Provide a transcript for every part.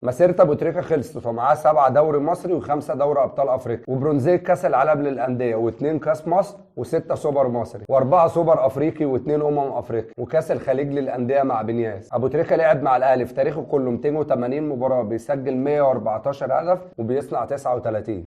مسيرة ابو تريكة خلصت ومعاه 7 دوري مصري و5 دوري ابطال افريقيا وبرونزيه كاس العالم للانديه و2 كاس مصر و6 سوبر مصري و4 سوبر افريقي و2 افريقيا وكاس الخليج للانديه مع بنياس. ابو تريكة لعب مع الاهلي في تاريخه كله 280 مباراه، بيسجل 114 هدف وبيصنع 39.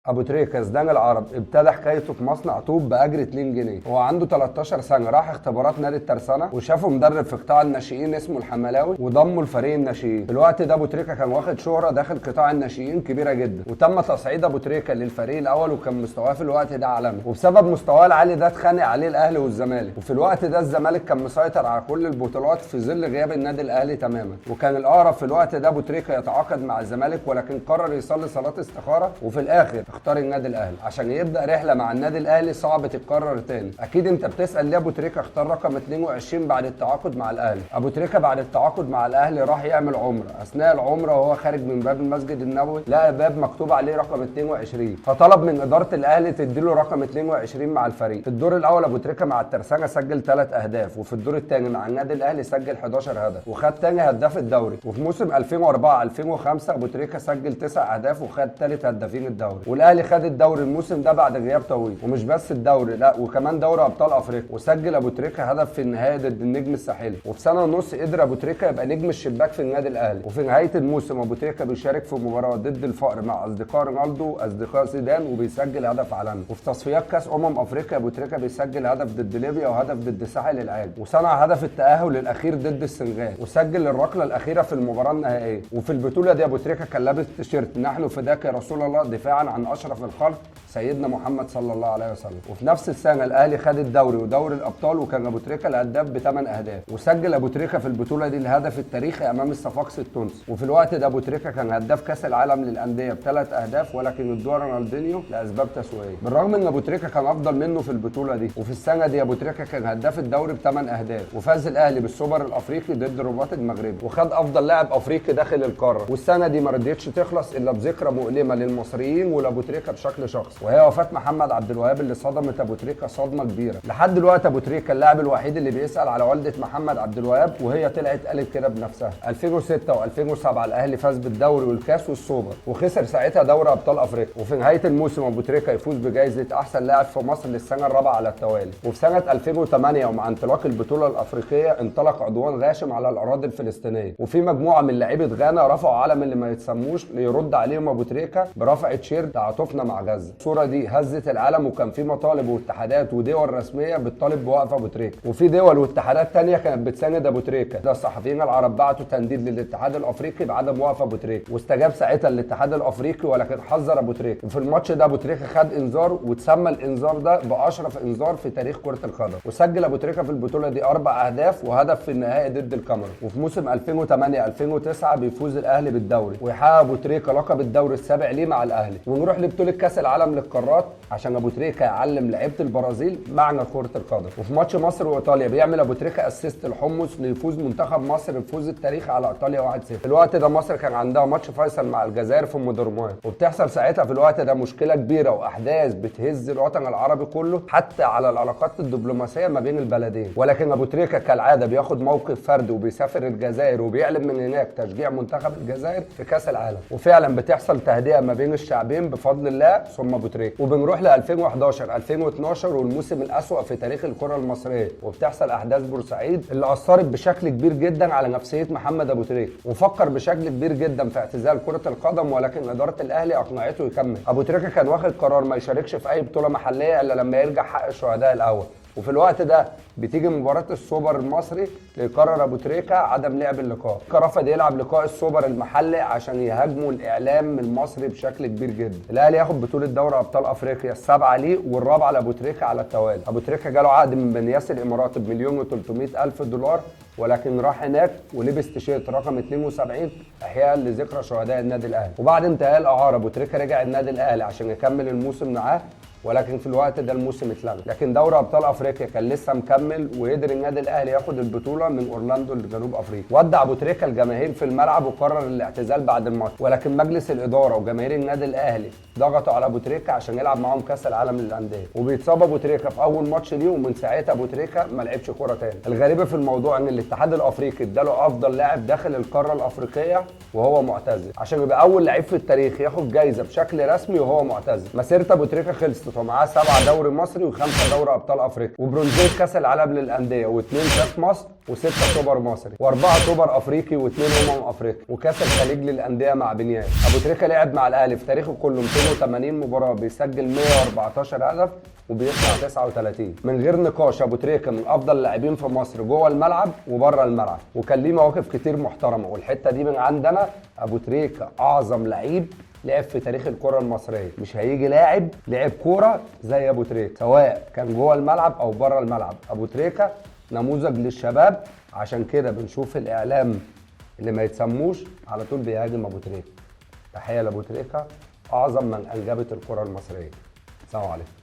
ابو تريكة زدان العرب ابتدى حكايته في مصنع طوب باجر 2 جنيه. هو عنده 13 سنه، راح اختبارات نادي الترسانه وشافه مدرب في قطاع الناشئين اسمه الحملاوي وضمه لفريق الناشئين. في الوقت ده ابو تريكة كان واخد شهره داخل قطاع الناشئين كبيره جدا، وتم تصعيد ابو تريكة للفريق الاول وكان مستواه في الوقت ده عالمي، وبسبب مستواه العالي ده اتخانق عليه الاهلي والزمالك. وفي الوقت ده الزمالك كان مسيطر على كل البطولات في ظل غياب النادي الاهلي تماما، وكان الاقرب في الوقت ده ابو تريكة يتعاقد مع الزمالك، ولكن قرر يصلي صلاه استخاره وفي الاخر اختار النادي الاهلي عشان يبدا رحله مع النادي الاهلي صعب تتكرر تاني. اكيد انت بتسال ليه ابو تريكة اختار رقم 22 بعد التعاقد مع الاهلي. ابو تريكة بعد التعاقد مع الاهلي راح يعمل عمره، اثناء العمره وهو خارج من باب المسجد النبوي لقى باب مكتوب عليه رقم 22، فطلب من اداره الاهلي تديله رقم 22 مع الفريق. في الدور الاول ابو تريكة مع الترسانه سجل 3 اهداف، وفي الدور الثاني مع النادي الاهلي سجل 11 هدف وخد ثاني هداف الدوري. وفي موسم 2004 2005 ابو تريكة سجل 9 اهداف وخد ثالث هدافين الدوري، والاهلي خد الدوري الموسم ده بعد غياب طويل. ومش بس الدوري، لا وكمان دوري ابطال افريقيا، وسجل ابو تريكة هدف في النهائي ضد النجم الساحلي. وفي سنه ونص قدر ابو تريكة يبقى نجم الشباك في النادي الاهلي. وفي نهايه الموسم ابو تريكة بيشارك في مباراه ضد الفقر مع اصدقاء رونالدو اصدقاء زيدان وبيسجل هدف عالمي. وفي تصفيات كاس افريقيا ابو تريكة بيسجل هدف ضد ليبيا وهدف ضد ساحل العاج، وصنع هدف التاهل الاخير ضد السنغال، وسجل الركله الاخيره في المباراه النهائيه. وفي البطوله دي ابو تريكة كان لابس تيشيرت نحن فداك يا رسول الله دفاعا عن اشرف الخلق سيدنا محمد صلى الله عليه وسلم. وفي نفس السنه الاهلي خد الدوري ودوري الابطال، وكان ابو تريكة الهداف ب8 اهداف، وسجل ابو تريكة في البطوله دي الهدف التاريخي امام الصفاقسي التونسي. وفي الوقت ده ابو تريكة كان هداف كاس العالم للانديه ب3 اهداف، ولكن ادوه رونالدينيو لاسباب تسويقيه، بالرغم ان ابو تريكة كان افضل منه في البطوله دي. وفي السنه دي ابو تريكة كان هداف الدوري ب8 اهداف، وفاز الاهلي بالسوبر الافريقي ضد الرباط المغربي، وخد افضل لاعب افريقي داخل القاره. والسنه دي ما رضيتش تخلص الا بذكرى مؤلمه للمصريين ولابو تريكة بشكل شخصي، وهي وفاه محمد عبد الوهاب اللي صدمت ابو تريكة صدمه كبيره. لحد دلوقتي ابو تريكة اللاعب الوحيد اللي بيسال على والده محمد عبد الوهاب، وهي طلعت قالت كده بنفسها. 2006 و2007 الاهلي فاز بالدوري والكاس والسوبر، وخسر ساعتها دوري ابطال افريقيا. وفي نهايه الموسم ابو تريكة يفوز بجائزه احسن لاعب في مصر للسنه الرابعه على التوالي. وفي سنه 2008 ومع انطلاق البطوله الافريقيه انطلق عدوان غاشم على الاراضي الفلسطينيه، وفي مجموعه من لاعيبه غانا رفعوا علم اللي ما يتسموش ليرد عليهم ابو تريكة برفع تيشيرت تعاطفنا مع غزه. الصوره دي هزت العالم، وكان في مطالب واتحادات ودول رسميه بتطالب بوقف ابو تريكة، وفي دول واتحادات ثانيه كانت بتساند ابو تريكة. ده الصحفيين العرب بعتوا تنديد للاتحاد الافريقي بعدم وقف ابو تريكة، واستجاب ساعتها الاتحاد الافريقي ولكن حذر ابو تريكة. وفي الماتش ده ابو تريكة خد انذار، وتسمى الانذار ده باشرف انذار في تاريخ كره القدم. وسجل ابو تريكة في البطوله دي 4 اهداف وهدف في النهائي ضد الكاميرون. وفي موسم 2008 2009 بيفوز الاهلي بالدوري، ويحقق ابو تريكة لقب الدوري السابع ليه مع الاهلي. ونروح لبطوله كاس العالم للقارات عشان ابو تريكة يعلم لعيبه البرازيل معنى كره القدم. وفي ماتش مصر وايطاليا بيعمل ابو تريكة اسيست الحمص ليفوز منتخب مصر بفوز التاريخ على ايطاليا 1-0. في الوقت ده مصر كان عندها ماتش فيصل مع الجزائر في مدرمان، وبتحصل ساعتها في الوقت ده مشكله كبيره واحداث بتهز الوطن العربي كله حتى على العلاقات الدبلوماسيه ما بين البلدين. ولكن ابو تريكة كالعاده بياخد موقف فردي وبيسافر الجزائر وبيعلن من هناك تشجيع منتخب الجزائر في كاس العالم، وفعلا بتحصل تهدئه ما بين الشعبين بفضل الله ثم ابو تريكة. وبنروح ل 2011 2012 والموسم الاسوأ في تاريخ الكره المصريه، وبتحصل احداث بورسعيد اللي اثرت بشكل كبير جدا على نفسيه محمد ابو تريكة، وفكر بشكل كبير جدا في اعتزال كره القدم، ولكن اداره الاهلي اقنعته يكمل. ابو تريكة كان واخد قرار ما يشاركش في اي بطوله محليه الا لما يرجع حق الشهداء الاول. وفي الوقت ده بتيجي مباراه السوبر المصري ليقرر ابو تريكة عدم لعب اللقاء، رفض يلعب لقاء السوبر المحلي عشان يهاجموا الاعلام المصري بشكل كبير جدا. الاهلي ياخد بطوله دوري ابطال افريقيا السابعه ليه والرابعه لابو تريكة على التوالي. ابو تريكة جاله عقد من بنياس الامارات ب1,300,000 دولار، ولكن راح هناك ولبس تيشيرت رقم 72 احياء لذكرى شهداء النادي الاهلي. وبعد انتهاء الاعاره ابو تريكة رجع النادي الاهلي عشان يكمل الموسم معاه، ولكن في الوقت ده الموسم اتلغى. لكن دوري ابطال افريقيا كان لسه مكمل، وقدر النادي الاهلي ياخد البطوله من اورلاندو لجنوب افريقيا. ودع ابو تريكه الجماهير في الملعب وقرر الاعتزال بعد الماتش، ولكن مجلس الاداره وجماهير النادي الاهلي ضغطوا على ابو تريكه عشان يلعب معاهم كاس العالم للانديه. وبيتصاب ابو تريكه في اول ماتش ليه، ومن ساعتها ابو تريكه ما لعبش كوره تاني. الغريبه في الموضوع ان الاتحاد الافريقي اداله افضل لاعب داخل القاره الافريقيه وهو معتزل، عشان يبقى اول لعيب في التاريخ ياخد جايزه بشكل رسمي وهو معتزل. مسيره ابو تريكه خلصت ومعاه 7 دوري مصري و5 دوري ابطال افريقيا، وبرونزيه كاس العالم للانديه، و2 كاس مصر، و6 سوبر مصري، و4 سوبر افريقي، و2 افريقيا، وكاس الخليج للانديه مع بنيان. ابو تريكه لعب مع الاهلي في تاريخه كله 280 مباراه، بيسجل 114 هدف وبيصنع 39. من غير نقاش ابو تريكه من افضل اللاعبين في مصر جوه الملعب وبره الملعب، وكان ليه مواقف كتير محترمه. والحته دي من عندنا، ابو تريكه اعظم لعيب لعب في تاريخ الكره المصريه. مش هيجي لاعب لعب كوره زي ابو تريكه، سواء كان جوه الملعب او بره الملعب. ابو تريكه نموذج للشباب، عشان كده بنشوف الاعلام اللي ما يتسموش على طول بيهاجم ابو تريكه. تحيه لابو تريكه، اعظم من انجبت الكره المصريه. السلام عليكم.